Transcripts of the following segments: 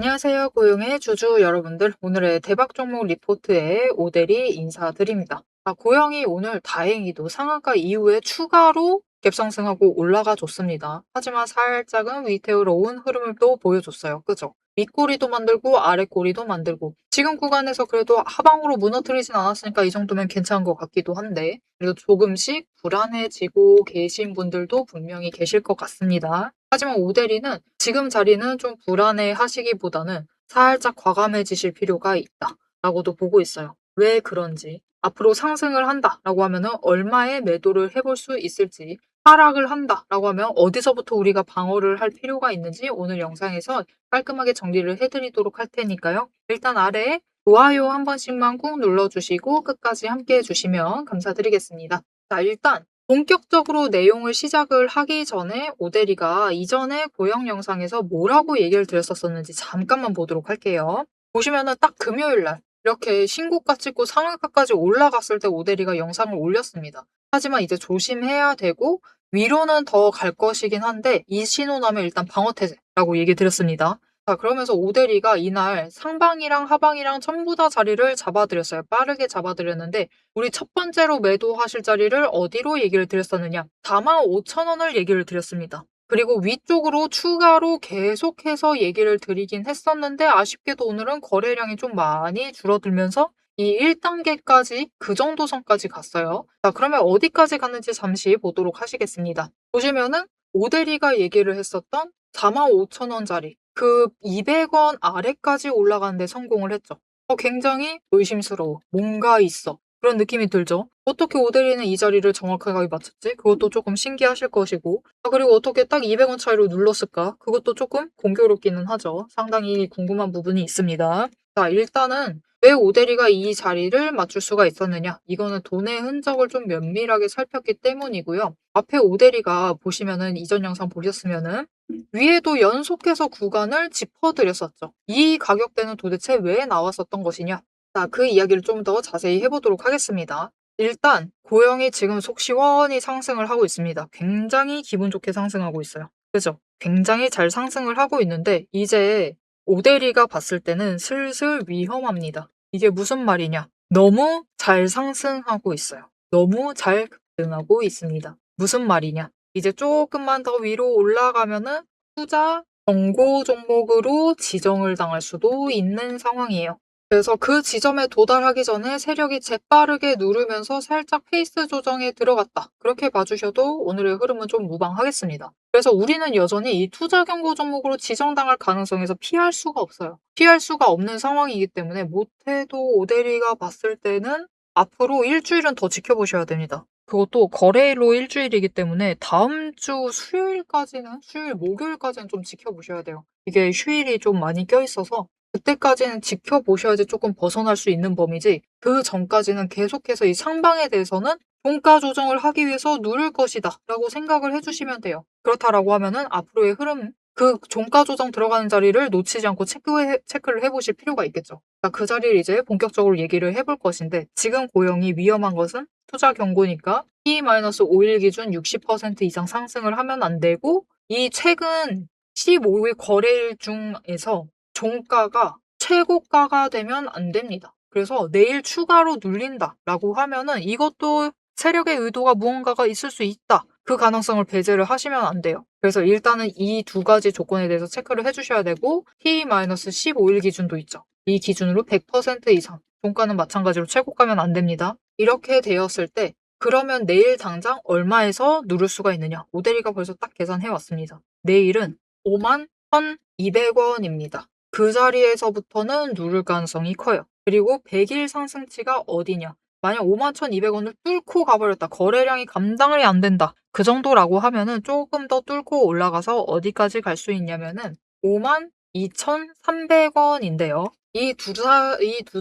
안녕하세요. 고용의 주주 여러분들. 오늘의 대박 종목 리포트에 오대리 인사드립니다. 고영이 오늘 다행히도 상한가 이후에 추가로 갭상승하고 올라가 줬습니다. 하지만 살짝은 위태로운 흐름을 또 보여줬어요. 그죠? 윗꼬리도 만들고 아랫꼬리도 만들고 지금 구간에서 그래도 하방으로 무너뜨리진 않았으니까 이 정도면 괜찮은 것 같기도 한데 그래도 조금씩 불안해지고 계신 분들도 분명히 계실 것 같습니다. 하지만 오대리는 지금 자리는 좀 불안해 하시기보다는 살짝 과감해지실 필요가 있다라고도 보고 있어요. 왜 그런지. 앞으로 상승을 한다라고 하면은 얼마의 매도를 해볼 수 있을지, 하락을 한다라고 하면 어디서부터 우리가 방어를 할 필요가 있는지 오늘 영상에서 깔끔하게 정리를 해드리도록 할 테니까요. 일단 아래에 좋아요 한 번씩만 꾹 눌러주시고 끝까지 함께 해주시면 감사드리겠습니다. 자, 일단 본격적으로 내용을 시작을 하기 전에 오대리가 이전에 고영 영상에서 뭐라고 얘기를 드렸었는지 잠깐만 보도록 할게요. 보시면은 딱 금요일 날 이렇게 신고가 찍고 상한가까지 올라갔을 때 오대리가 영상을 올렸습니다. 하지만 이제 조심해야 되고 위로는 더 갈 것이긴 한데 이 신호 나면 일단 방어태세라고 얘기 드렸습니다. 자, 그러면서 오대리가 이날 상방이랑 하방이랑 전부 다 자리를 잡아드렸어요. 빠르게 잡아드렸는데 우리 첫 번째로 매도하실 자리를 어디로 얘기를 드렸었느냐? 45,000원을 얘기를 드렸습니다. 그리고 위쪽으로 추가로 계속해서 얘기를 드리긴 했었는데 아쉽게도 오늘은 거래량이 좀 많이 줄어들면서 이 1단계까지 그 정도 선까지 갔어요. 자, 그러면 어디까지 갔는지 잠시 보도록 하시겠습니다. 보시면은 오대리가 얘기를 했었던 45,000원짜리 그 200원 아래까지 올라가는데 성공을 했죠. 굉장히 의심스러워. 뭔가 있어. 그런 느낌이 들죠. 어떻게 오대리는 이 자리를 정확하게 맞췄지? 그것도 조금 신기하실 것이고 그리고 어떻게 딱 200원 차이로 눌렀을까? 그것도 조금 공교롭기는 하죠. 상당히 궁금한 부분이 있습니다. 자, 일단은 왜 오대리가 이 자리를 맞출 수가 있었느냐? 이거는 돈의 흔적을 좀 면밀하게 살폈기 때문이고요. 앞에 오대리가 보시면은 이전 영상 보셨으면은 위에도 연속해서 구간을 짚어드렸었죠. 이 가격대는 도대체 왜 나왔었던 것이냐? 자, 그 이야기를 좀 더 자세히 해보도록 하겠습니다. 일단 고영이 지금 속 시원히 상승을 하고 있습니다. 굉장히 기분 좋게 상승하고 있어요. 그죠? 굉장히 잘 상승을 하고 있는데 이제 오대리가 봤을 때는 슬슬 위험합니다. 이게 무슨 말이냐? 너무 잘 상승하고 있어요. 너무 잘 급등하고 있습니다. 무슨 말이냐? 이제 조금만 더 위로 올라가면은 투자 경고 종목으로 지정을 당할 수도 있는 상황이에요. 그래서 그 지점에 도달하기 전에 세력이 재빠르게 누르면서 살짝 페이스 조정에 들어갔다. 그렇게 봐주셔도 오늘의 흐름은 좀 무방하겠습니다. 그래서 우리는 여전히 이 투자 경고 종목으로 지정당할 가능성에서 피할 수가 없어요. 피할 수가 없는 상황이기 때문에 못해도 오대리가 봤을 때는 앞으로 일주일은 더 지켜보셔야 됩니다. 그것도 거래일로 일주일이기 때문에 다음 주 수요일까지는, 목요일까지는 좀 지켜보셔야 돼요. 이게 휴일이 좀 많이 껴있어서 그때까지는 지켜보셔야지 조금 벗어날 수 있는 범위지 그 전까지는 계속해서 이 상방에 대해서는 종가 조정을 하기 위해서 누를 것이다 라고 생각을 해주시면 돼요. 그렇다라고 하면은 앞으로의 흐름, 그 종가 조정 들어가는 자리를 놓치지 않고 체크를 해보실 필요가 있겠죠. 그 자리를 이제 본격적으로 얘기를 해볼 것인데 지금 고영이 위험한 것은 투자 경고니까 P-5일 기준 60% 이상 상승을 하면 안 되고 이 최근 15일 거래일 중에서 종가가 최고가가 되면 안 됩니다. 그래서 내일 추가로 눌린다라고 하면은 이것도 세력의 의도가 무언가가 있을 수 있다. 그 가능성을 배제를 하시면 안 돼요. 그래서 일단은 이 두 가지 조건에 대해서 체크를 해주셔야 되고 T-15일 기준도 있죠. 이 기준으로 100% 이상 종가는 마찬가지로 최고가면 안 됩니다. 이렇게 되었을 때 그러면 내일 당장 얼마에서 누를 수가 있느냐? 오대리가 벌써 딱 계산해 왔습니다. 내일은 51,200원입니다. 그 자리에서부터는 누를 가능성이 커요. 그리고 100일 상승치가 어디냐? 만약 51,200원을 뚫고 가버렸다. 거래량이 감당이 안 된다. 그 정도라고 하면은 조금 더 뚫고 올라가서 어디까지 갈 수 있냐면은 52,300원인데요. 이 두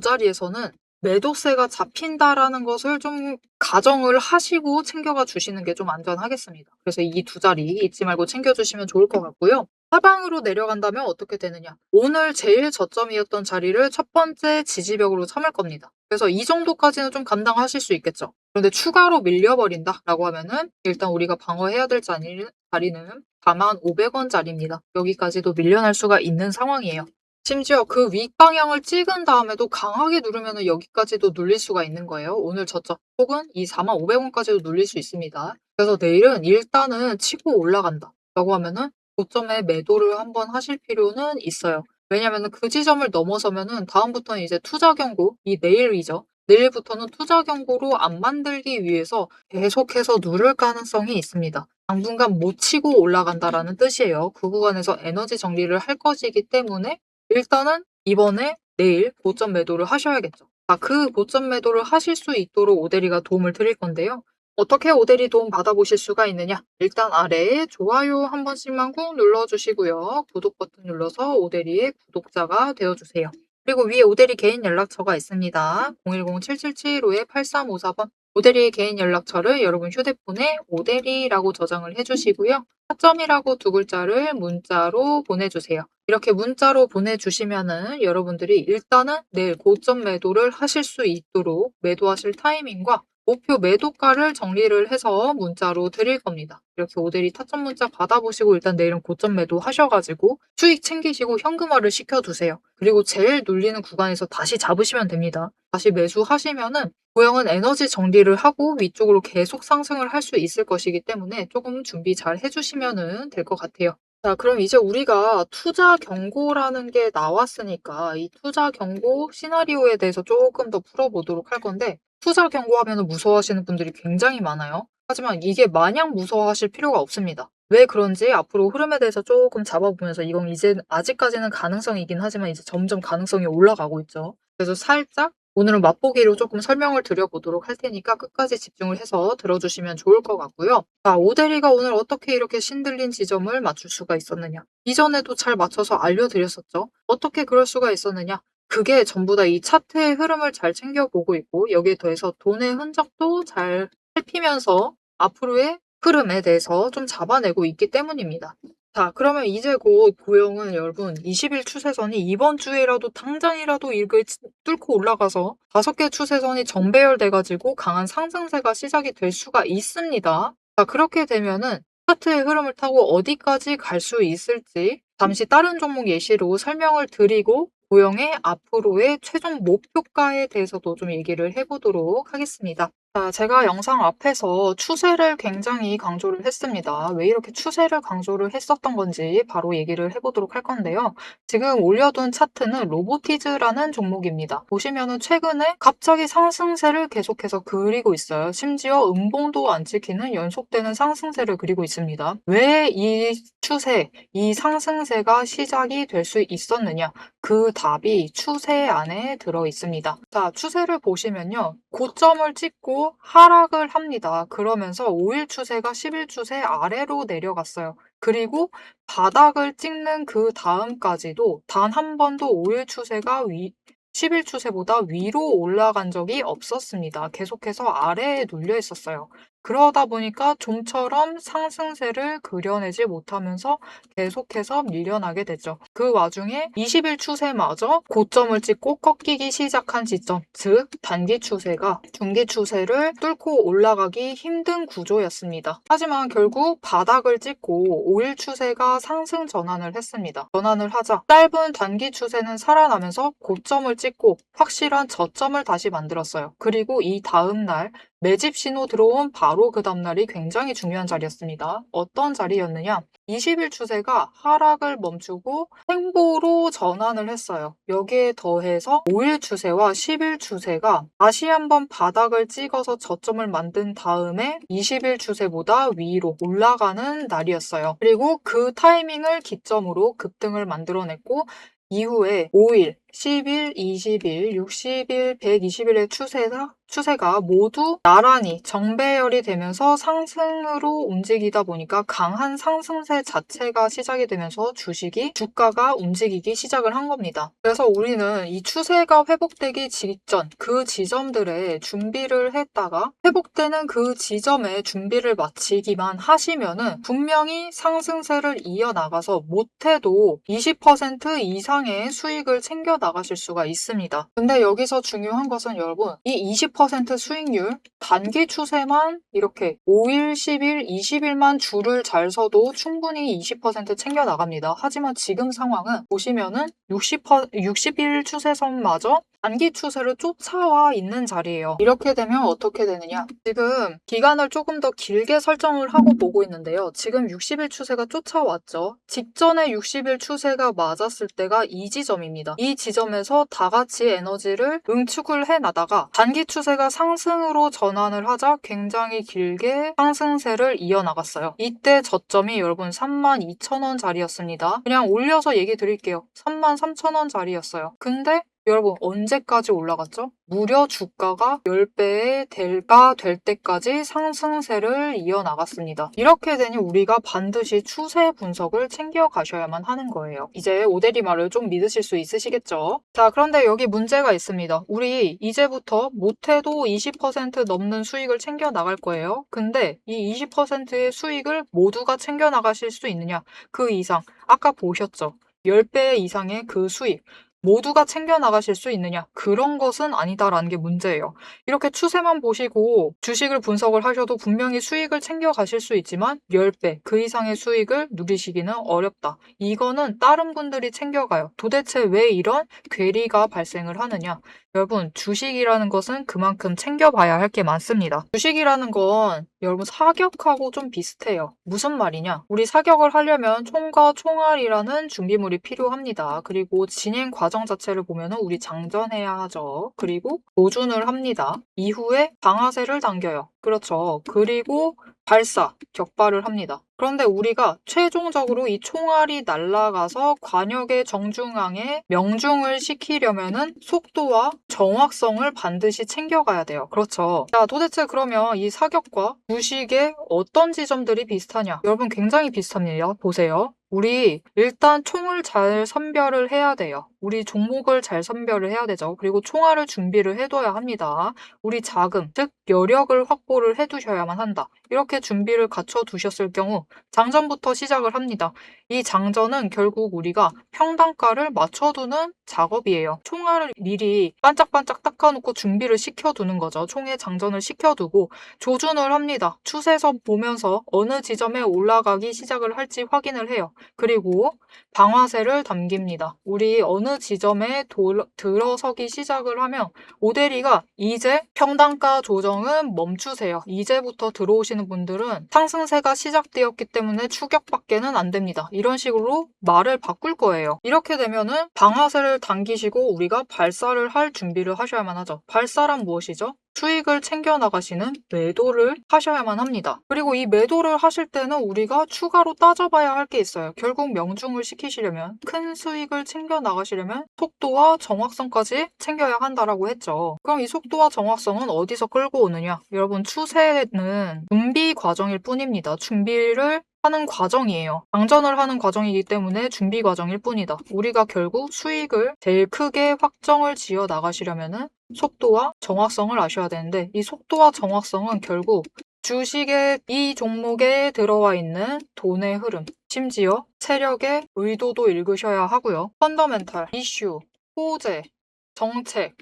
자리에서는 매도세가 잡힌다라는 것을 좀 가정을 하시고 챙겨가 주시는 게 좀 안전하겠습니다. 그래서 이 두 자리 잊지 말고 챙겨주시면 좋을 것 같고요. 하방으로 내려간다면 어떻게 되느냐? 오늘 제일 저점이었던 자리를 첫 번째 지지벽으로 삼을 겁니다. 그래서 이 정도까지는 좀 감당하실 수 있겠죠. 그런데 추가로 밀려버린다라고 하면은 일단 우리가 방어해야 될 자리는 45,500원짜리입니다. 여기까지도 밀려날 수가 있는 상황이에요. 심지어 그 윗방향을 찍은 다음에도 강하게 누르면 여기까지도 눌릴 수가 있는 거예요. 오늘 저점 혹은 이 45,000원까지도 눌릴 수 있습니다. 그래서 내일은 일단은 치고 올라간다 라고 하면은 고점에 매도를 한번 하실 필요는 있어요. 왜냐면은 그 지점을 넘어서면은 다음부터는 이제 투자 경고, 이 내일이죠. 내일부터는 투자 경고로 안 만들기 위해서 계속해서 누를 가능성이 있습니다. 당분간 못 치고 올라간다라는 뜻이에요. 그 구간에서 에너지 정리를 할 것이기 때문에 일단은 이번에 내일 고점 매도를 하셔야겠죠. 그 고점 매도를 하실 수 있도록 오대리가 도움을 드릴 건데요. 어떻게 오대리 도움 받아보실 수가 있느냐? 일단 아래에 좋아요 한 번씩만 꾹 눌러주시고요. 구독 버튼 눌러서 오대리의 구독자가 되어주세요. 그리고 위에 오대리 개인 연락처가 있습니다. 010-7775-8354번 오대리의 개인 연락처를 여러분 휴대폰에 오대리라고 저장을 해주시고요. 타점이라고 두 글자를 문자로 보내주세요. 이렇게 문자로 보내주시면은 여러분들이 일단은 내일 고점 매도를 하실 수 있도록 매도하실 타이밍과 목표 매도가를 정리를 해서 문자로 드릴 겁니다. 이렇게 오대리 타점 문자 받아보시고 일단 내일은 고점 매도 하셔가지고 수익 챙기시고 현금화를 시켜두세요. 그리고 제일 눌리는 구간에서 다시 잡으시면 됩니다. 다시 매수하시면은 고영은 에너지 정리를 하고 위쪽으로 계속 상승을 할 수 있을 것이기 때문에 조금 준비 잘 해주시면 될 것 같아요. 자, 그럼 이제 우리가 투자 경고라는 게 나왔으니까 이 투자 경고 시나리오에 대해서 조금 더 풀어보도록 할 건데 투자 경고하면 무서워하시는 분들이 굉장히 많아요. 하지만 이게 마냥 무서워하실 필요가 없습니다. 왜 그런지 앞으로 흐름에 대해서 조금 잡아보면서 이건 이제 아직까지는 가능성이긴 하지만 이제 점점 가능성이 올라가고 있죠. 그래서 살짝 오늘은 맛보기로 조금 설명을 드려보도록 할 테니까 끝까지 집중을 해서 들어주시면 좋을 것 같고요. 자, 오대리가 오늘 어떻게 이렇게 신들린 지점을 맞출 수가 있었느냐. 이전에도 잘 맞춰서 알려드렸었죠. 어떻게 그럴 수가 있었느냐. 그게 전부 다 이 차트의 흐름을 잘 챙겨보고 있고 여기에 더해서 돈의 흔적도 잘 살피면서 앞으로의 흐름에 대해서 좀 잡아내고 있기 때문입니다. 자, 그러면 이제 곧 고영은 여러분 20일 추세선이 이번 주에라도 당장이라도 이걸 뚫고 올라가서 5개 추세선이 정배열돼가지고 강한 상승세가 시작이 될 수가 있습니다. 자, 그렇게 되면은 차트의 흐름을 타고 어디까지 갈 수 있을지 잠시 다른 종목 예시로 설명을 드리고 고영의 앞으로의 최종 목표가에 대해서도 좀 얘기를 해보도록 하겠습니다. 자, 제가 영상 앞에서 추세를 굉장히 강조를 했습니다. 왜 이렇게 추세를 강조를 했었던 건지 바로 얘기를 해보도록 할 건데요. 지금 올려둔 차트는 로보티즈라는 종목입니다. 보시면은 최근에 갑자기 상승세를 계속해서 그리고 있어요. 심지어 음봉도 안 찍히는 연속되는 상승세를 그리고 있습니다. 왜 이 추세, 이 상승세가 시작이 될 수 있었느냐? 그 답이 추세 안에 들어 있습니다. 자, 추세를 보시면요. 고점을 찍고 하락을 합니다. 그러면서 5일 추세가 10일 추세 아래로 내려갔어요. 그리고 바닥을 찍는 그 다음까지도 단 한 번도 5일 추세가 10일 추세보다 위로 올라간 적이 없었습니다. 계속해서 아래에 눌려 있었어요. 그러다 보니까 좀처럼 상승세를 그려내지 못하면서 계속해서 밀려나게 되죠. 그 와중에 20일 추세마저 고점을 찍고 꺾이기 시작한 지점, 즉 단기 추세가 중기 추세를 뚫고 올라가기 힘든 구조였습니다. 하지만 결국 바닥을 찍고 5일 추세가 상승 전환을 했습니다. 전환을 하자 짧은 단기 추세는 살아나면서 고점을 찍고 확실한 저점을 다시 만들었어요. 그리고 이 다음 날 매집 신호 들어온 바로 그 다음날이 굉장히 중요한 자리였습니다. 어떤 자리였느냐? 20일 추세가 하락을 멈추고 횡보로 전환을 했어요. 여기에 더해서 5일 추세와 10일 추세가 다시 한번 바닥을 찍어서 저점을 만든 다음에 20일 추세보다 위로 올라가는 날이었어요. 그리고 그 타이밍을 기점으로 급등을 만들어냈고 이후에 5일, 10일, 20일, 60일, 120일의 추세가 모두 나란히 정배열이 되면서 상승으로 움직이다 보니까 강한 상승세 자체가 시작이 되면서 주가가 움직이기 시작을 한 겁니다. 그래서 우리는 이 추세가 회복되기 직전 그 지점들에 준비를 했다가 회복되는 그 지점에 준비를 마치기만 하시면은 분명히 상승세를 이어나가서 못해도 20% 이상의 수익을 챙겨 나가실 수가 있습니다. 근데 여기서 중요한 것은 여러분, 이 20% 수익률, 단기 추세만 이렇게 5일, 10일, 20일만 줄을 잘 서도 충분히 20% 챙겨 나갑니다. 하지만 지금 상황은 보시면은 60일 추세선마저 단기 추세를 쫓아와 있는 자리예요. 이렇게 되면 어떻게 되느냐? 지금 기간을 조금 더 길게 설정을 하고 보고 있는데요. 지금 60일 추세가 쫓아왔죠. 직전에 60일 추세가 맞았을 때가 이 지점입니다. 이 지점에서 다 같이 에너지를 응축을 해나다가 단기 추세가 상승으로 전환을 하자 굉장히 길게 상승세를 이어나갔어요. 이때 저점이 여러분 32,000원 자리였습니다. 그냥 올려서 얘기 드릴게요. 33,000원 자리였어요. 근데 여러분 언제까지 올라갔죠? 무려 주가가 10배의 대가 될 때까지 상승세를 이어나갔습니다. 이렇게 되니 우리가 반드시 추세 분석을 챙겨가셔야만 하는 거예요. 이제 오대리 말을 좀 믿으실 수 있으시겠죠? 자, 그런데 여기 문제가 있습니다. 우리 이제부터 못해도 20% 넘는 수익을 챙겨 나갈 거예요. 근데 이 20%의 수익을 모두가 챙겨 나가실 수 있느냐? 그 이상, 아까 보셨죠? 10배 이상의 그 수익. 모두가 챙겨 나가실 수 있느냐? 그런 것은 아니다라는 게 문제예요. 이렇게 추세만 보시고 주식을 분석을 하셔도 분명히 수익을 챙겨 가실 수 있지만 10배, 그 이상의 수익을 누리시기는 어렵다. 이거는 다른 분들이 챙겨가요. 도대체 왜 이런 괴리가 발생을 하느냐? 여러분, 주식이라는 것은 그만큼 챙겨봐야 할 게 많습니다. 주식이라는 건 여러분 사격하고 좀 비슷해요. 무슨 말이냐? 우리 사격을 하려면 총과 총알이라는 준비물이 필요합니다. 그리고 진행 과정 자체를 보면 우리 장전해야 하죠. 그리고 조준을 합니다. 이후에 방아쇠를 당겨요. 그렇죠. 그리고 발사, 격발을 합니다. 그런데 우리가 최종적으로 이 총알이 날아가서 관역의 정중앙에 명중을 시키려면은 속도와 정확성을 반드시 챙겨가야 돼요. 그렇죠. 자, 도대체 그러면 이 사격과 주식의 어떤 지점들이 비슷하냐? 여러분 굉장히 비슷합니다. 보세요. 우리 일단 총을 잘 선별을 해야 돼요. 우리 종목을 잘 선별을 해야 되죠. 그리고 총알을 준비를 해둬야 합니다. 우리 자금, 즉 여력을 확보를 해두셔야만 한다. 이렇게 준비를 갖춰 두셨을 경우 장전부터 시작을 합니다. 이 장전은 결국 우리가 평단가를 맞춰두는 작업이에요. 총알을 미리 반짝반짝 닦아놓고 준비를 시켜두는 거죠. 총에 장전을 시켜두고 조준을 합니다. 추세선 보면서 어느 지점에 올라가기 시작을 할지 확인을 해요. 그리고 방아쇠를 당깁니다. 우리 어느 지점에 들어서기 시작을 하면 오대리가 이제 평단가 조정은 멈추세요. 이제부터 들어오시는 분들은 상승세가 시작되었기 때문에 추격밖에는 안 됩니다. 이런 식으로 말을 바꿀 거예요. 이렇게 되면은 방아쇠를 당기시고 우리가 발사를 할 준비를 하셔야만 하죠. 발사란 무엇이죠? 수익을 챙겨 나가시는 매도를 하셔야만 합니다. 그리고 이 매도를 하실 때는 우리가 추가로 따져봐야 할 게 있어요. 결국 명중을 시키시려면, 큰 수익을 챙겨 나가시려면 속도와 정확성까지 챙겨야 한다라고 했죠. 그럼 이 속도와 정확성은 어디서 끌고 오느냐? 여러분, 추세는 준비 과정일 뿐입니다. 준비를 하는 과정이에요. 장전을 하는 과정이기 때문에 준비 과정일 뿐이다. 우리가 결국 수익을 제일 크게 확정을 지어 나가시려면은 속도와 정확성을 아셔야 되는데 이 속도와 정확성은 결국 주식의 이 종목에 들어와 있는 돈의 흐름, 심지어 세력의 의도도 읽으셔야 하고요. 펀더멘탈, 이슈, 호재, 정책,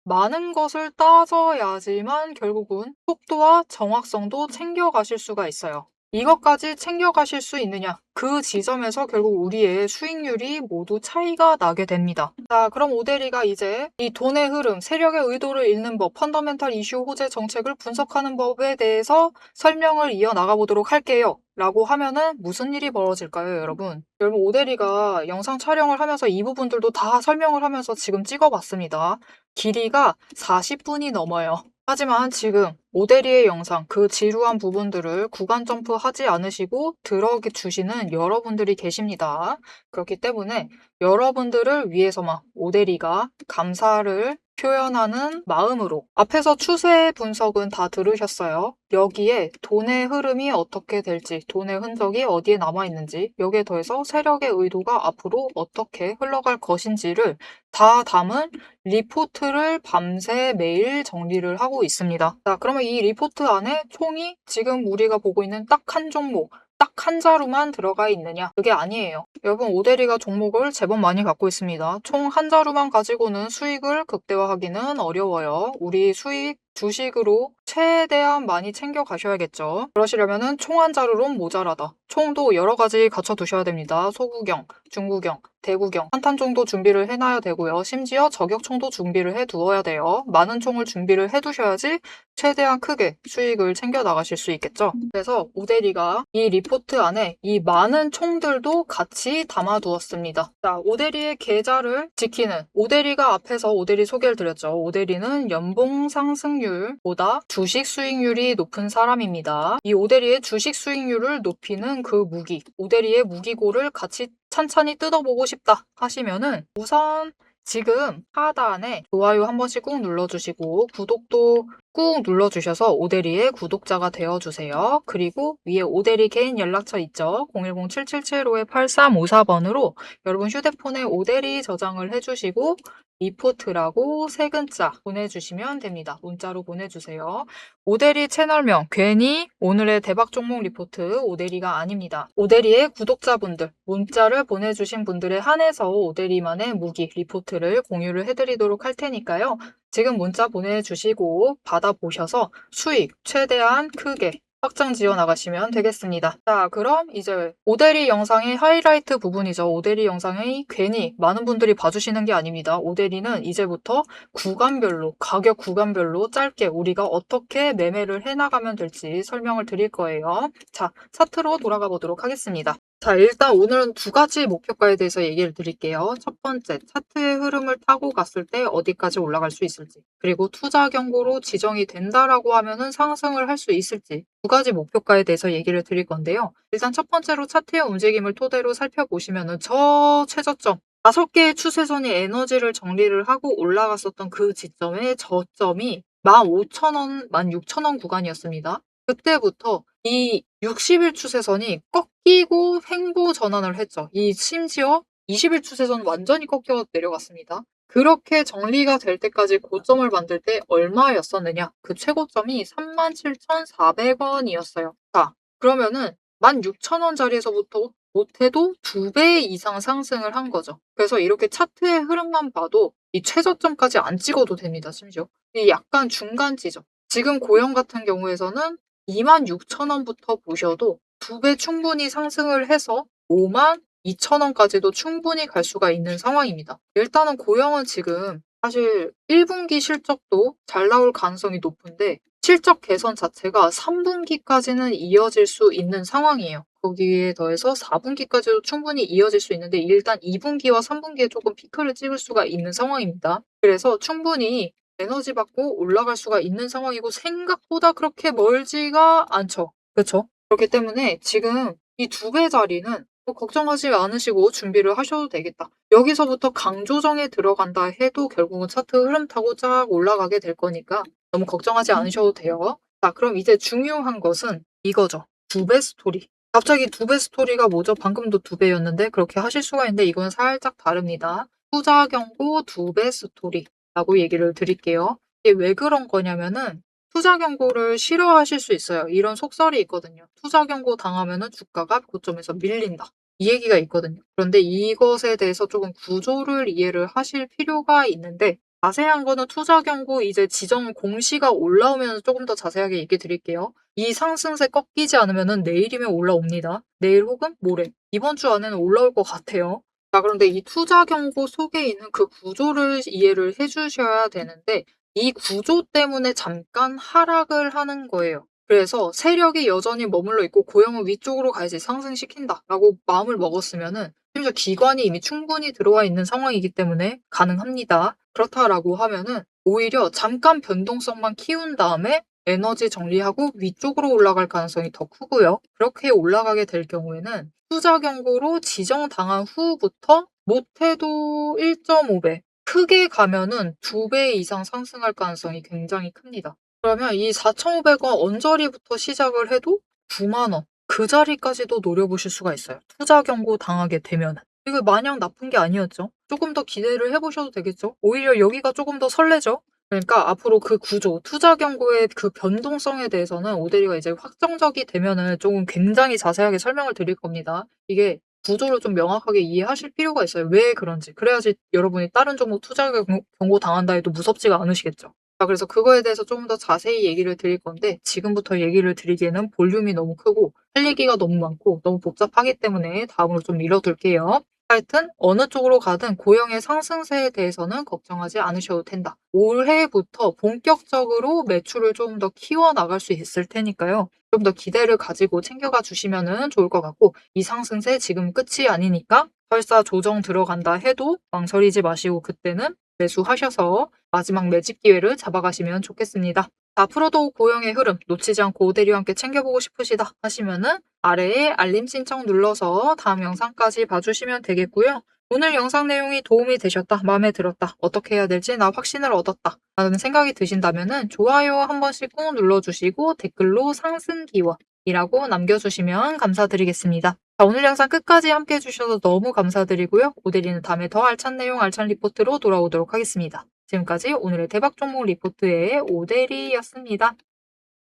많은 것을 따져야지만 결국은 속도와 정확성도 챙겨가실 수가 있어요. 이것까지 챙겨가실 수 있느냐? 그 지점에서 결국 우리의 수익률이 모두 차이가 나게 됩니다. 자, 그럼 오대리가 이제 이 돈의 흐름, 세력의 의도를 읽는 법, 펀더멘탈 이슈 호재 정책을 분석하는 법에 대해서 설명을 이어나가 보도록 할게요. 라고 하면은 무슨 일이 벌어질까요, 여러분? 여러분, 오대리가 영상 촬영을 하면서 이 부분들도 다 설명을 하면서 지금 찍어봤습니다. 길이가 40분이 넘어요. 하지만 지금 오대리의 영상, 그 지루한 부분들을 구간 점프하지 않으시고 들어주시는 여러분들이 계십니다. 그렇기 때문에 여러분들을 위해서만 오대리가 감사를 표현하는 마음으로 앞에서 추세 분석은 다 들으셨어요. 여기에 돈의 흐름이 어떻게 될지, 돈의 흔적이 어디에 남아있는지, 여기에 더해서 세력의 의도가 앞으로 어떻게 흘러갈 것인지를 다 담은 리포트를 밤새 매일 정리를 하고 있습니다. 자, 그러면 이 리포트 안에 총이 지금 우리가 보고 있는 딱 한 종목, 딱 한 자루만 들어가 있느냐? 그게 아니에요. 여러분, 오데리가 종목을 제법 많이 갖고 있습니다. 총 한 자루만 가지고는 수익을 극대화하기는 어려워요. 우리 수익 주식으로 최대한 많이 챙겨 가셔야겠죠. 그러시려면은 총 한 자루론 모자라다. 총도 여러 가지 갖춰 두셔야 됩니다. 소구경, 중구경, 대구경, 한탄 총도 준비를 해놔야 되고요. 심지어 저격총도 준비를 해 두어야 돼요. 많은 총을 준비를 해 두셔야지 최대한 크게 수익을 챙겨 나가실 수 있겠죠. 그래서 오데리가 이 리포트 안에 이 많은 총들도 같이 담아 두었습니다. 자, 오데리의 계좌를 지키는, 오데리가 앞에서 오데리 소개를 드렸죠. 오데리는 연봉 상승률보다 주식 수익률이 높은 사람입니다. 이 오데리의 주식 수익률을 높이는 그 무기, 오데리의 무기고를 같이 찬찬히 뜯어보고 싶다 하시면은 우선 지금 하단에 좋아요 한 번씩 꾹 눌러주시고 구독도 꾹 눌러주셔서 오데리의 구독자가 되어주세요. 그리고 위에 오데리 개인 연락처 있죠? 010-777-8354번으로 여러분 휴대폰에 오데리 저장을 해주시고 리포트라고 세 글자 보내주시면 됩니다. 문자로 보내주세요. 오데리 채널명 괜히 오늘의 대박 종목 리포트 오데리가 아닙니다. 오데리의 구독자분들 문자를 보내주신 분들에 한해서 오데리만의 무기 리포트를 공유를 해드리도록 할 테니까요. 지금 문자 보내주시고 받아보셔서 수익 최대한 크게 확장 지어 나가시면 되겠습니다. 자, 그럼 이제 오데리 영상의 하이라이트 부분이죠. 오데리 영상이 괜히 많은 분들이 봐주시는 게 아닙니다. 오데리는 이제부터 구간별로, 가격 구간별로 짧게 우리가 어떻게 매매를 해나가면 될지 설명을 드릴 거예요. 자, 차트로 돌아가 보도록 하겠습니다. 자, 일단 오늘은 두 가지 목표가에 대해서 얘기를 드릴게요. 첫 번째, 차트의 흐름을 타고 갔을 때 어디까지 올라갈 수 있을지, 그리고 투자 경고로 지정이 된다라고 하면은 상승을 할 수 있을지, 두 가지 목표가에 대해서 얘기를 드릴 건데요. 일단 첫 번째로 차트의 움직임을 토대로 살펴보시면은 저 최저점, 5개의 추세선이 에너지를 정리를 하고 올라갔었던 그 지점의 저점이 15,000원, 16,000원 구간이었습니다. 그때부터 이 60일 추세선이 꺾이고 횡보 전환을 했죠. 심지어 20일 추세선 완전히 꺾여 내려갔습니다. 그렇게 정리가 될 때까지 고점을 만들 때 얼마였었느냐? 그 최고점이 37,400원이었어요. 자, 그러면은 16,000원짜리에서부터 못해도 2배 이상 상승을 한 거죠. 그래서 이렇게 차트의 흐름만 봐도 이 최저점까지 안 찍어도 됩니다. 심지어. 이 약간 중간 지점. 지금 고영 같은 경우에서는 26,000원부터 보셔도 2배 충분히 상승을 해서 52,000원까지도 충분히 갈 수가 있는 상황입니다. 일단은 고영은 지금 사실 1분기 실적도 잘 나올 가능성이 높은데 실적 개선 자체가 3분기까지는 이어질 수 있는 상황이에요. 거기에 더해서 4분기까지도 충분히 이어질 수 있는데 일단 2분기와 3분기에 조금 피크를 찍을 수가 있는 상황입니다. 그래서 충분히 에너지 받고 올라갈 수가 있는 상황이고 생각보다 그렇게 멀지가 않죠. 그렇죠? 그렇기 때문에 지금 이 2배 자리는 뭐 걱정하지 않으시고 준비를 하셔도 되겠다. 여기서부터 강조정에 들어간다 해도 결국은 차트 흐름 타고 쫙 올라가게 될 거니까 너무 걱정하지 않으셔도 돼요. 자, 그럼 이제 중요한 것은 이거죠. 2배 스토리. 갑자기 2배 스토리가 뭐죠? 방금도 2배였는데 그렇게 하실 수가 있는데 이건 살짝 다릅니다. 투자 경고 2배 스토리. 라고 얘기를 드릴게요. 이게 왜 그런 거냐면은 투자 경고를 싫어하실 수 있어요. 이런 속설이 있거든요. 투자 경고 당하면은 주가가 고점에서 밀린다. 이 얘기가 있거든요. 그런데 이것에 대해서 조금 구조를 이해를 하실 필요가 있는데 자세한 거는 투자 경고 이제 지정 공시가 올라오면 조금 더 자세하게 얘기 드릴게요. 이 상승세 꺾이지 않으면은 내일이면 올라옵니다. 내일 혹은 모레. 이번 주 안에는 올라올 것 같아요. 자, 그런데 이 투자 경고 속에 있는 그 구조를 이해를 해주셔야 되는데 이 구조 때문에 잠깐 하락을 하는 거예요. 그래서 세력이 여전히 머물러 있고 고영은 위쪽으로 가야지 상승시킨다라고 마음을 먹었으면은 심지어 기관이 이미 충분히 들어와 있는 상황이기 때문에 가능합니다. 그렇다라고 하면은 오히려 잠깐 변동성만 키운 다음에 에너지 정리하고 위쪽으로 올라갈 가능성이 더 크고요. 그렇게 올라가게 될 경우에는 투자 경고로 지정당한 후부터 못해도 1.5배, 크게 가면은 2배 이상 상승할 가능성이 굉장히 큽니다. 그러면 이 4,500원 언저리부터 시작을 해도 9만 원, 그 자리까지도 노려보실 수가 있어요. 투자 경고 당하게 되면은. 이거 마냥 나쁜 게 아니었죠. 조금 더 기대를 해보셔도 되겠죠. 오히려 여기가 조금 더 설레죠. 그러니까 앞으로 그 구조, 투자 경고의 그 변동성에 대해서는 오대리가 이제 확정적이 되면은 쪼금 굉장히 자세하게 설명을 드릴 겁니다. 이게 구조를 좀 명확하게 이해하실 필요가 있어요. 왜 그런지. 그래야지 여러분이 다른 종목 투자 경고 당한다 해도 무섭지가 않으시겠죠. 자, 그래서 그거에 대해서 좀 더 자세히 얘기를 드릴 건데 지금부터 얘기를 드리기에는 볼륨이 너무 크고 할 얘기가 너무 많고 너무 복잡하기 때문에 다음으로 좀 미뤄둘게요. 하여튼 어느 쪽으로 가든 고영의 상승세에 대해서는 걱정하지 않으셔도 된다. 올해부터 본격적으로 매출을 좀 더 키워나갈 수 있을 테니까요. 좀 더 기대를 가지고 챙겨가 주시면 좋을 것 같고, 이 상승세 지금 끝이 아니니까 설사 조정 들어간다 해도 망설이지 마시고 그때는 매수하셔서 마지막 매집 기회를 잡아가시면 좋겠습니다. 앞으로도 고영의 흐름 놓치지 않고 오대리와 함께 챙겨보고 싶으시다 하시면은 아래에 알림 신청 눌러서 다음 영상까지 봐주시면 되겠고요. 오늘 영상 내용이 도움이 되셨다, 마음에 들었다, 어떻게 해야 될지 나 확신을 얻었다 라는 생각이 드신다면은 좋아요 한 번씩 꼭 눌러주시고 댓글로 상승 기원이라고 남겨주시면 감사드리겠습니다. 자, 오늘 영상 끝까지 함께 해주셔서 너무 감사드리고요. 오대리는 다음에 더 알찬 내용 알찬 리포트로 돌아오도록 하겠습니다. 지금까지 오늘의 대박 종목 리포트의 오대리였습니다.